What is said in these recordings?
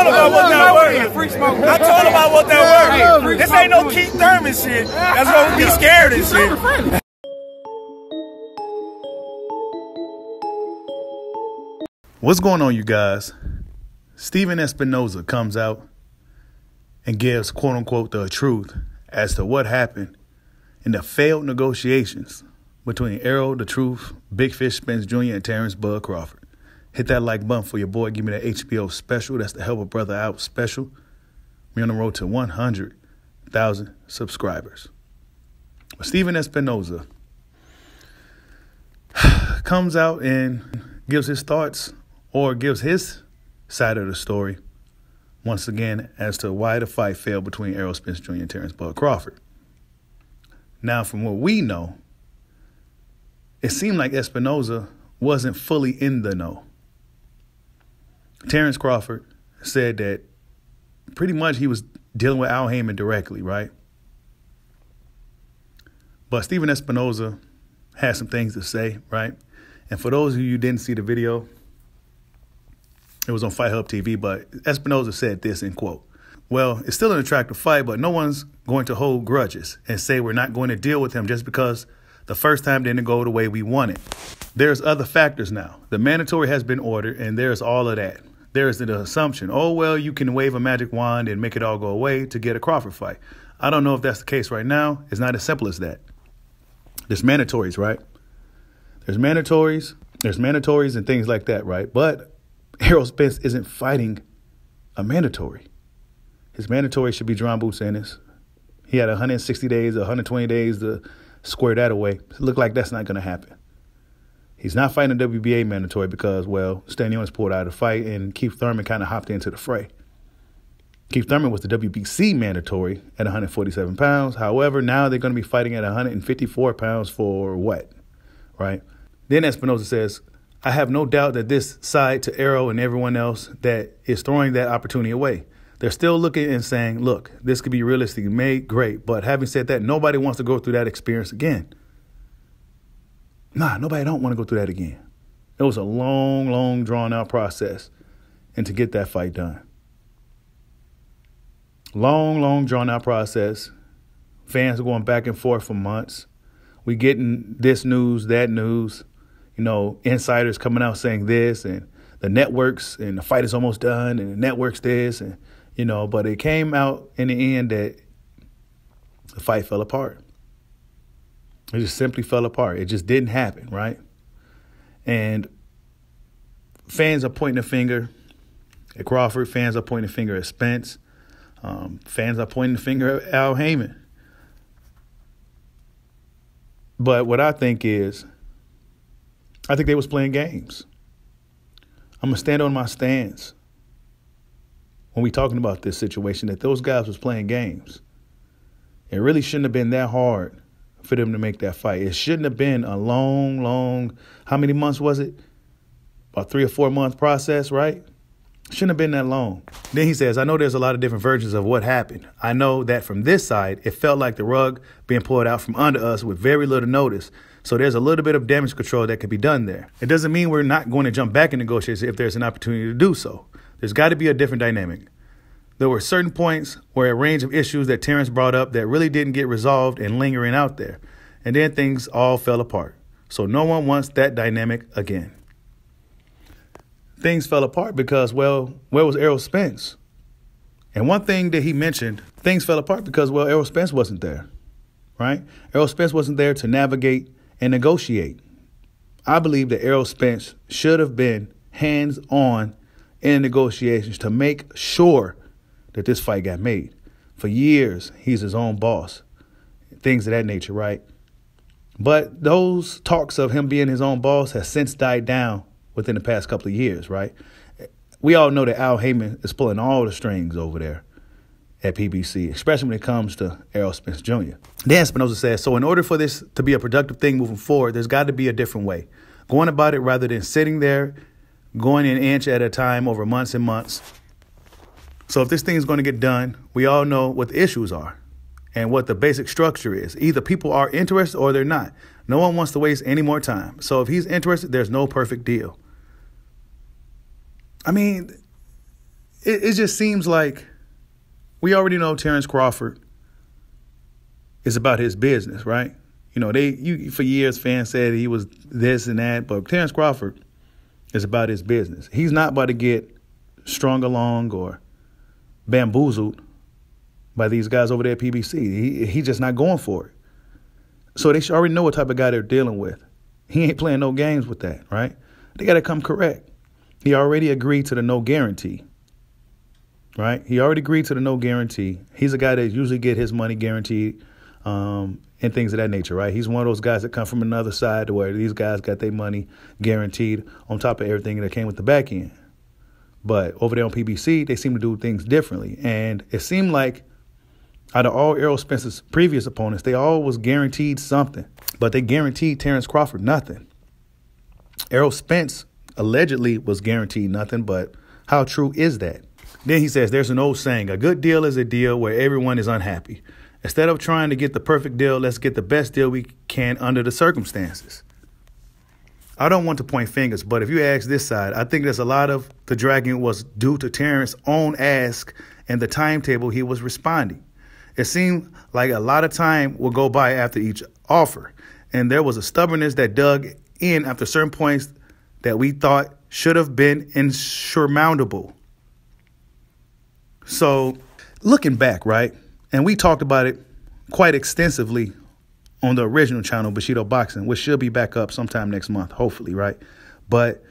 told him about what that was. I told him about what that was. This ain't no Keith Thurman shit. That's gonna be scared and shit. What's going on, you guys? Steven Espinoza comes out and gives, quote unquote, the truth as to what happened in the failed negotiations between Errol, the Truth, Big Fish, Spence Jr., and Terence Bud Crawford. Hit that like button for your boy. Give me that HBO special. That's the Help a Brother Out special. We're on the road to 100,000 subscribers. But Steven Espinoza comes out and gives his thoughts or gives his side of the story once again as to why the fight failed between Errol Spence Jr. and Terence Bud Crawford. Now, from what we know, it seemed like Espinoza wasn't fully in the know. Terence Crawford said that pretty much he was dealing with Al Heyman directly, right? But Steven Espinoza had some things to say, right? And for those of you who didn't see the video, it was on Fight Hub TV, but Espinoza said this in quote, "Well, it's still an attractive fight, but no one's going to hold grudges and say we're not going to deal with him just because the first time didn't go the way we wanted. There's other factors now. The mandatory has been ordered, and there's all of that. There's the assumption, oh, well, you can wave a magic wand and make it all go away to get a Crawford fight. I don't know if that's the case right now. It's not as simple as that. There's mandatories, right? There's mandatories and things like that, right? But Errol Spence isn't fighting a mandatory. His mandatory should be John Boots Ennis. He had 160 days, 120 days to square that away. It looked like that's not going to happen. He's not fighting a WBA mandatory because, well, Stanionis pulled out of the fight and Keith Thurman kind of hopped into the fray. Keith Thurman was the WBC mandatory at 147 pounds. However, now they're going to be fighting at 154 pounds for what, right? Then Espinoza says, I have no doubt that this side to Errol and everyone else that is throwing that opportunity away. They're still looking and saying, look, this could be realistically made, great. But having said that, nobody wants to go through that experience again. Nah, nobody don't want to go through that again. It was a long, drawn-out process and to get that fight done. Long, drawn-out process. Fans are going back and forth for months. We getting this news, that news. You know, insiders coming out saying this and the networks and the fight is almost done and the networks this and, you know, but it came out in the end that the fight fell apart. It just simply fell apart. It just didn't happen, right? And fans are pointing a finger at Crawford. Fans are pointing a finger at Spence. Fans are pointing the finger at Al Heyman. But what I think is, I think they was playing games. I'm going to stand on my stance when we talking about this situation, that those guys was playing games. It really shouldn't have been that hard for them to make that fight. It shouldn't have been a long, how many months was it? About 3 or 4 month process, right? Shouldn't have been that long. Then he says, I know there's a lot of different versions of what happened. I know that from this side, it felt like the rug being pulled out from under us with very little notice. So there's a little bit of damage control that could be done there. It doesn't mean we're not going to jump back in negotiations if there's an opportunity to do so. There's got to be a different dynamic. There were certain points where a range of issues that Terence brought up that really didn't get resolved and lingering out there. And then things all fell apart. So no one wants that dynamic again. Things fell apart because, well, where was Errol Spence? And one thing that he mentioned, things fell apart because, well, Errol Spence wasn't there, right? Errol Spence wasn't there to navigate and negotiate. I believe that Errol Spence should have been hands-on in negotiations to make sure that this fight got made. For years, he's his own boss, things of that nature, right? But those talks of him being his own boss has since died down within the past couple of years, right? We all know that Al Heyman is pulling all the strings over there at PBC, especially when it comes to Errol Spence Jr. Dan Espinoza says, so in order for this to be a productive thing moving forward, there's got to be a different way. Going about it rather than sitting there, going an inch at a time over months and months. So if this thing is going to get done, we all know what the issues are and what the basic structure is. Either people are interested or they're not. No one wants to waste any more time. So if he's interested, there's no perfect deal. I mean, it just seems like we already know Terence Crawford is about his business, right? You know, for years fans said he was this and that, but Terence Crawford is about his business. He's not about to get strung along or bamboozled by these guys over there at PBC. He's just not going for it. So they should already know what type of guy they're dealing with. He ain't playing no games with that, right? They got to come correct. He already agreed to the no guarantee, right? He already agreed to the no guarantee. He's a guy that usually get his money guaranteed and things of that nature, right? He's one of those guys that come from another side to where these guys got their money guaranteed on top of everything that came with the back end. But over there on PBC, they seem to do things differently. And it seemed like out of all Errol Spence's previous opponents, they all was guaranteed something. But they guaranteed Terence Crawford nothing. Errol Spence allegedly was guaranteed nothing, but how true is that? Then he says there's an old saying, a good deal is a deal where everyone is unhappy. Instead of trying to get the perfect deal, let's get the best deal we can under the circumstances. I don't want to point fingers, but if you ask this side, I think there's a lot of the dragging was due to Terrence's own ask and the timetable he was responding. It seemed like a lot of time would go by after each offer, and there was a stubbornness that dug in after certain points that we thought should have been insurmountable. So looking back, right, and we talked about it quite extensively on the original channel, Bushido Boxing, which should be back up sometime next month, hopefully, right? But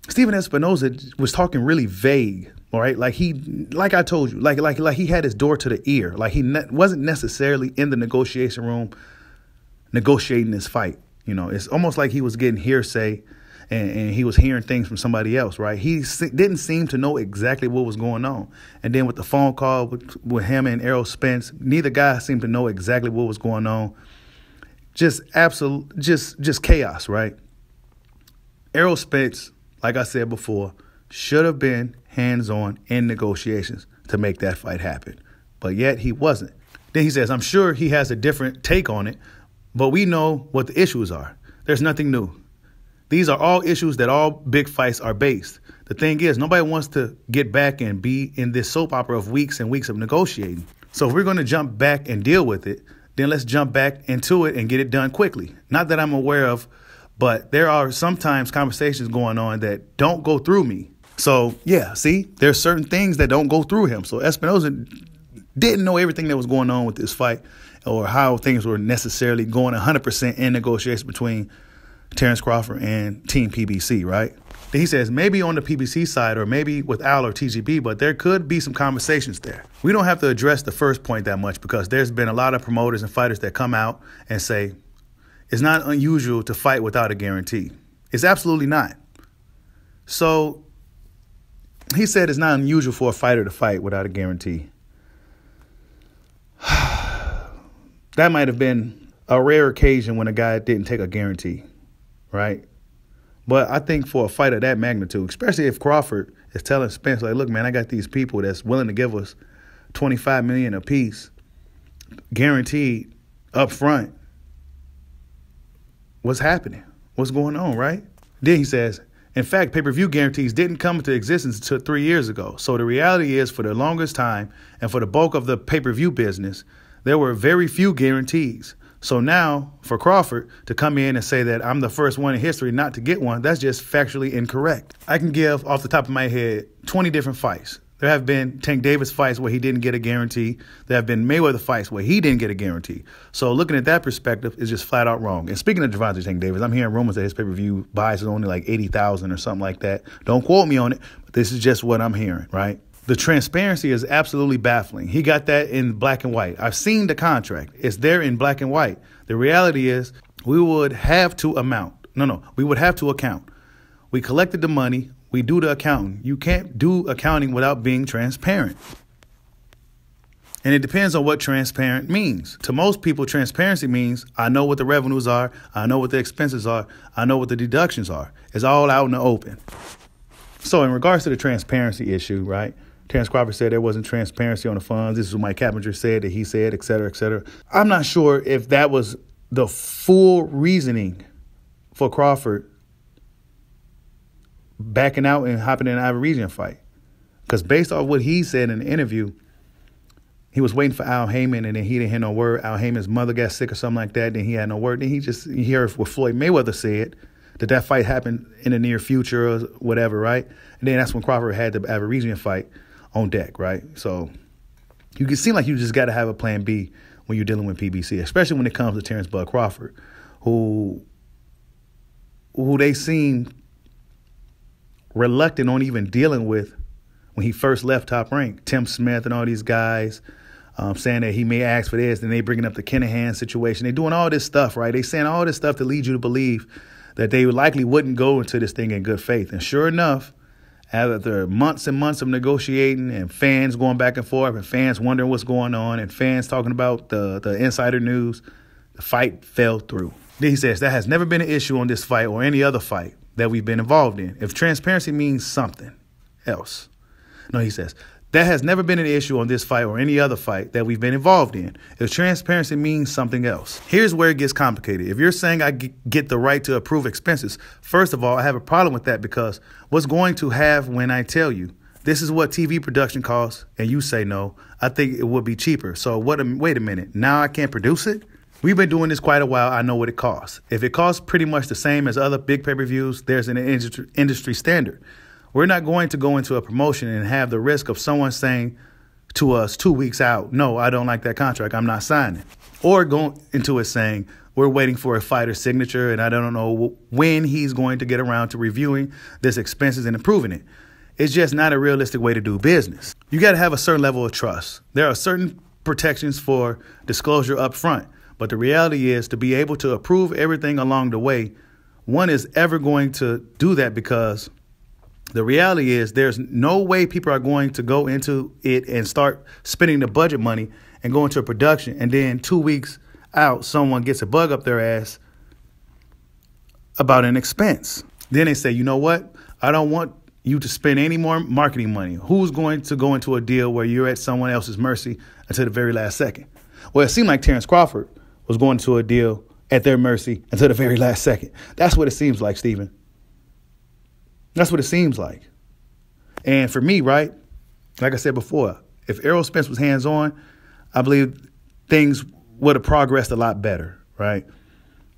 Stephen Espinoza was talking really vague, all right? Like I told you, like he had his door to the ear. Like he wasn't necessarily in the negotiation room negotiating this fight. You know, it's almost like he was getting hearsay and he was hearing things from somebody else, right? He didn't seem to know exactly what was going on. And then with the phone call with him and Errol Spence, neither guy seemed to know exactly what was going on. Just chaos, right? Errol Spence, like I said before, should have been hands-on in negotiations to make that fight happen. But yet he wasn't. Then he says, I'm sure he has a different take on it, but we know what the issues are. There's nothing new. These are all issues that all big fights are based. The thing is, nobody wants to get back and be in this soap opera of weeks and weeks of negotiating. So if we're going to jump back and deal with it, then let's jump back into it and get it done quickly. Not that I'm aware of, but there are sometimes conversations going on that don't go through me. So, yeah, see, there's certain things that don't go through him. So Espinoza didn't know everything that was going on with this fight or how things were necessarily going 100% in negotiation between Terence Crawford and Team PBC, right? Then he says maybe on the PBC side or maybe with Al or TGB, but there could be some conversations there. We don't have to address the first point that much because there's been a lot of promoters and fighters that come out and say it's not unusual to fight without a guarantee. It's absolutely not. So he said it's not unusual for a fighter to fight without a guarantee. That might have been a rare occasion when a guy didn't take a guarantee. Right. But I think for a fight of that magnitude, especially if Crawford is telling Spence, like, look, man, I got these people that's willing to give us $25 million apiece, guaranteed up front. What's happening? What's going on? Right. Then he says, in fact, pay-per-view guarantees didn't come into existence until 3 years ago. So the reality is for the longest time and for the bulk of the pay-per-view business, there were very few guarantees. So now for Crawford to come in and say that I'm the first one in history not to get one, that's just factually incorrect. I can give off the top of my head 20 different fights. There have been Tank Davis fights where he didn't get a guarantee. There have been Mayweather fights where he didn't get a guarantee. So looking at that perspective is just flat out wrong. And speaking of Gervonta Tank Davis, I'm hearing rumors that his pay-per-view buys is only like 80,000 or something like that. Don't quote me on it, but this is just what I'm hearing, right? The transparency is absolutely baffling. He got that in black and white. I've seen the contract. It's there in black and white. The reality is we would have to we would have to account. We collected the money. We do the accounting. You can't do accounting without being transparent. And it depends on what transparent means. To most people, transparency means I know what the revenues are. I know what the expenses are. I know what the deductions are. It's all out in the open. So in regards to the transparency issue, right? Terence Crawford said there wasn't transparency on the funds. This is what Mike Cappinger said, that he said, et cetera, et cetera. I'm not sure if that was the full reasoning for Crawford backing out and hopping in an Ivor Region fight. Because based off what he said in the interview, he was waiting for Al Heyman, and then he didn't hear no word. Al Heyman's mother got sick or something like that. Then he had no word. Then he heard what Floyd Mayweather said, that fight happened in the near future or whatever, right? And then that's when Crawford had the Averesian fight on deck, right? So you can seem like you just got to have a plan B when you're dealing with PBC, especially when it comes to Terence Bud Crawford, who they seem reluctant on even dealing with when he first left Top Rank. Tim Smith and all these guys saying that he may ask for this, then they bringing up the Kinahan situation. They doing all this stuff, right? They saying all this stuff to lead you to believe that they likely wouldn't go into this thing in good faith. And sure enough, after months and months of negotiating and fans going back and forth and fans wondering what's going on and fans talking about the insider news, the fight fell through. Then he says, that has never been an issue on this fight or any other fight that we've been involved in. If transparency means something else. No, he says, that has never been an issue on this fight or any other fight that we've been involved in. If transparency means something else. Here's where it gets complicated. If you're saying I get the right to approve expenses, first of all, I have a problem with that, because what's going to have when I tell you this is what TV production costs and you say no, I think it would be cheaper. So wait a minute. Now I can't produce it? We've been doing this quite a while. I know what it costs. If it costs pretty much the same as other big pay-per-views, there's an industry standard. We're not going to go into a promotion and have the risk of someone saying to us 2 weeks out, no, I don't like that contract, I'm not signing. Or going into it saying, we're waiting for a fighter's signature and I don't know when he's going to get around to reviewing this expenses and approving it. It's just not a realistic way to do business. You got to have a certain level of trust. There are certain protections for disclosure up front, but the reality is to be able to approve everything along the way, one is ever going to do that, because the reality is there's no way people are going to go into it and start spending the budget money and go into a production, and then 2 weeks out, someone gets a bug up their ass about an expense. Then they say, you know what? I don't want you to spend any more marketing money. Who's going to go into a deal where you're at someone else's mercy until the very last second? Well, it seemed like Terence Crawford was going to a deal at their mercy until the very last second. That's what it seems like, Stephen. That's what it seems like. And for me, right, like I said before, if Errol Spence was hands-on, I believe things would have progressed a lot better, right?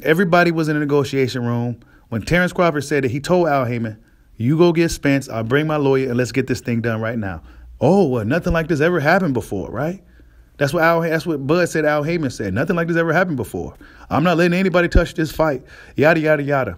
Everybody was in a negotiation room. When Terence Crawford said that, he told Al Heyman, you go get Spence, I'll bring my lawyer, and let's get this thing done right now. Oh, well, nothing like this ever happened before, right? That's what Bud said, Al Heyman said. Nothing like this ever happened before. I'm not letting anybody touch this fight, yada, yada, yada.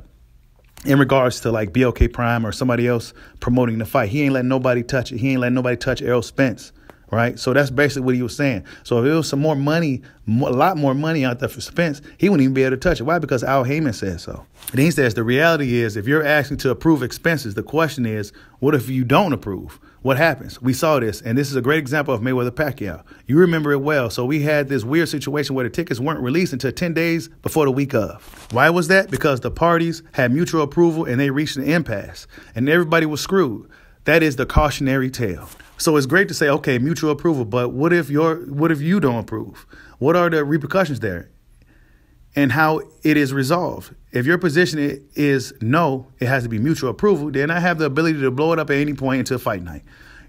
In regards to like BLK Prime or somebody else promoting the fight, he ain't letting nobody touch it. He ain't letting nobody touch Errol Spence, right? So that's basically what he was saying. So if it was some more money, a lot more money out there for Spence, he wouldn't even be able to touch it. Why? Because Al Heyman said so. And he says the reality is, if you're asking to approve expenses, the question is, what if you don't approve? What happens? We saw this, and this is a great example of Mayweather-Pacquiao. You remember it well. So we had this weird situation where the tickets weren't released until 10 days before the week of. Why was that? Because the parties had mutual approval and they reached an impasse, and everybody was screwed. That is the cautionary tale. So it's great to say, okay, mutual approval, but what if you don't approve? What are the repercussions there? And how it is resolved. If your position is no, it has to be mutual approval, then I have the ability to blow it up at any point until fight night.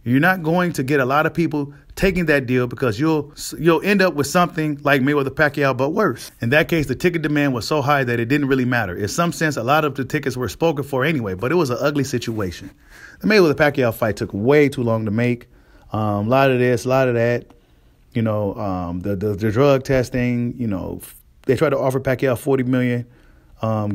You're not going to get a lot of people taking that deal, because you'll end up with something like Mayweather-Pacquiao, but worse. In that case, the ticket demand was so high that it didn't really matter. In some sense, a lot of the tickets were spoken for anyway, but it was an ugly situation. The Mayweather-Pacquiao fight took way too long to make. A lot of this, a lot of that. The drug testing, they tried to offer Pacquiao $40 million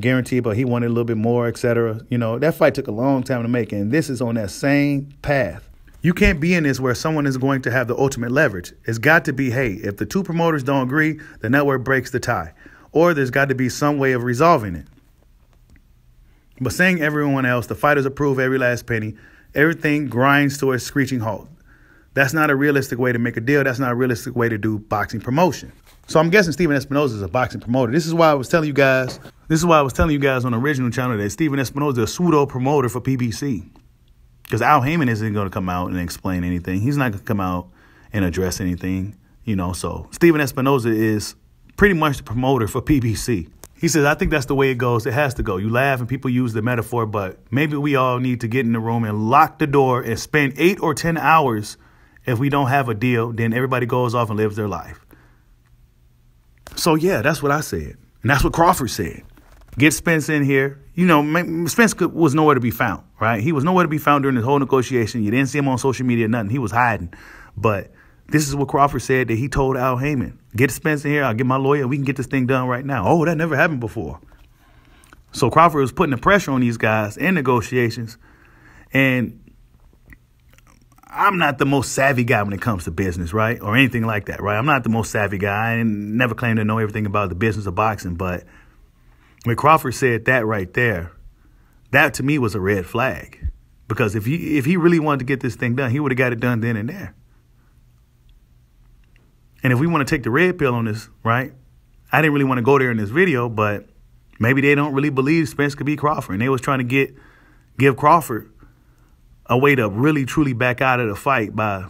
guaranteed, but he wanted a little bit more, et cetera. That fight took a long time to make, and this is on that same path. You can't be in this where someone is going to have the ultimate leverage. It's got to be, hey, if the two promoters don't agree, the network breaks the tie. Or there's got to be some way of resolving it. But saying everyone else, the fighters approve every last penny, everything grinds to a screeching halt. That's not a realistic way to make a deal. That's not a realistic way to do boxing promotion. So I'm guessing Stephen Espinoza is a boxing promoter. This is why I was telling you guys on the original channel that Stephen Espinoza is a pseudo promoter for PBC. Because Al Heyman isn't going to come out and explain anything. He's not going to come out and address anything, So Stephen Espinoza is pretty much the promoter for PBC. He says, I think that's the way it goes. It has to go. You laugh and people use the metaphor, but maybe we all need to get in the room and lock the door and spend 8 or 10 hours. If we don't have a deal, then everybody goes off and lives their life. So, yeah, that's what I said. And that's what Crawford said. Get Spence in here. You know, Spence was nowhere to be found, right? He was nowhere to be found during this whole negotiation. You didn't see him on social media, nothing. He was hiding. But this is what Crawford said that he told Al Heyman. Get Spence in here. I'll get my lawyer. We can get this thing done right now. Oh, that never happened before. So Crawford was putting the pressure on these guys in negotiations. And I'm not the most savvy guy when it comes to business, right? Or anything like that, right? I'm not the most savvy guy. I never claimed to know everything about the business of boxing. But when Crawford said that right there, that to me was a red flag. Because if he really wanted to get this thing done, he would have got it done then and there. And if we want to take the red pill on this, right? I didn't really want to go there in this video, but maybe they don't really believe Spence could beat Crawford. And they was trying to give Crawford a way to really, truly back out of the fight by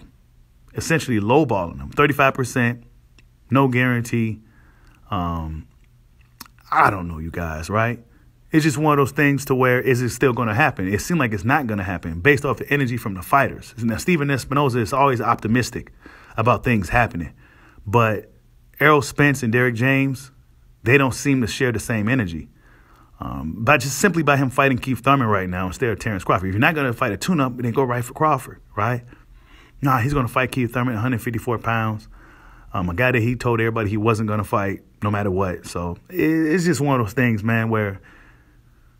essentially lowballing him. 35%, no guarantee. I don't know, you guys, right? It's just one of those things to where is it still going to happen? It seemed like it's not going to happen based off the energy from the fighters. Now, Stephen Espinoza is always optimistic about things happening. But Errol Spence and Derrick James, they don't seem to share the same energy. But just simply by him fighting Keith Thurman right now instead of Terence Crawford. If you're not going to fight a tune-up, then go right for Crawford, right? Nah, he's going to fight Keith Thurman at 154 pounds. A guy that he told everybody he wasn't going to fight no matter what. So it's just one of those things, man, where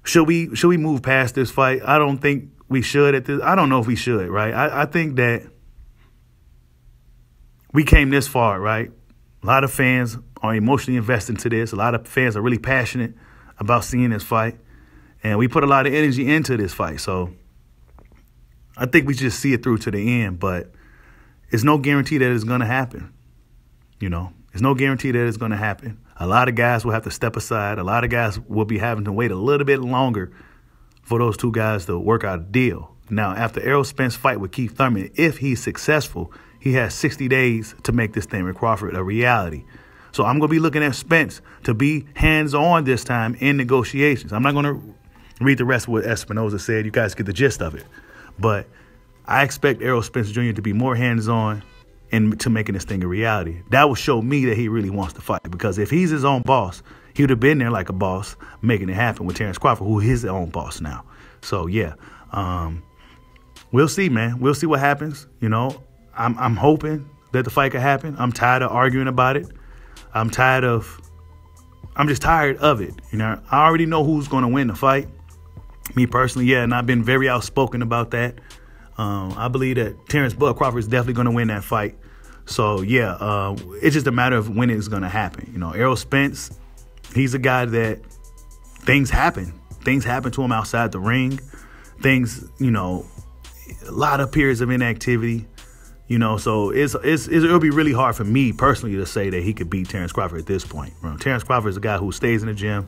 should we move past this fight? I don't think we should at this. I don't know if we should, right? I think that we came this far, right? A lot of fans are emotionally invested into this. A lot of fans are really passionate about seeing this fight. And we put a lot of energy into this fight. So I think we just see it through to the end. But it's no guarantee that it's going to happen. You know, there's no guarantee that it's going to happen. A lot of guys will have to step aside. A lot of guys will be having to wait a little bit longer for those two guys to work out a deal. Now, after Errol Spence fight with Keith Thurman, if he's successful, he has 60 days to make this thing with Crawford a reality. So I'm going to be looking at Spence to be hands-on this time in negotiations. I'm not going to read the rest of what Espinoza said. You guys get the gist of it. But I expect Errol Spence Jr. to be more hands-on into making this thing a reality. That will show me that he really wants to fight. Because if he's his own boss, he would have been there like a boss making it happen with Terence Crawford, who is his own boss now. So, yeah, we'll see, man. We'll see what happens. You know, I'm hoping that the fight could happen. I'm tired of arguing about it. I'm just tired of it. You know, I already know who's going to win the fight. Me personally, yeah, and I've been very outspoken about that. I believe that Terence Crawford is definitely going to win that fight. So, yeah, it's just a matter of when it's going to happen. You know, Errol Spence, he's a guy that things happen. Things happen to him outside the ring. Things, you know, a lot of periods of inactivity. You know, so it'll be really hard for me personally to say that he could beat Terence Crawford at this point. You know, Terence Crawford is a guy who stays in the gym.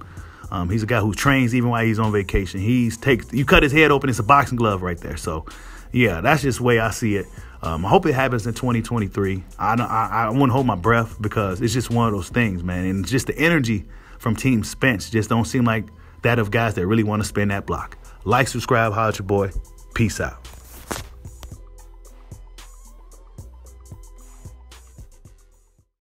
He's a guy who trains even while he's on vacation. You cut his head open, it's a boxing glove right there. So, yeah, that's just the way I see it. I hope it happens in 2023. I wouldn't hold my breath because it's just one of those things, man. And just the energy from Team Spence just don't seem like that of guys that really want to spin that block. Like, subscribe, holler at your boy. Peace out.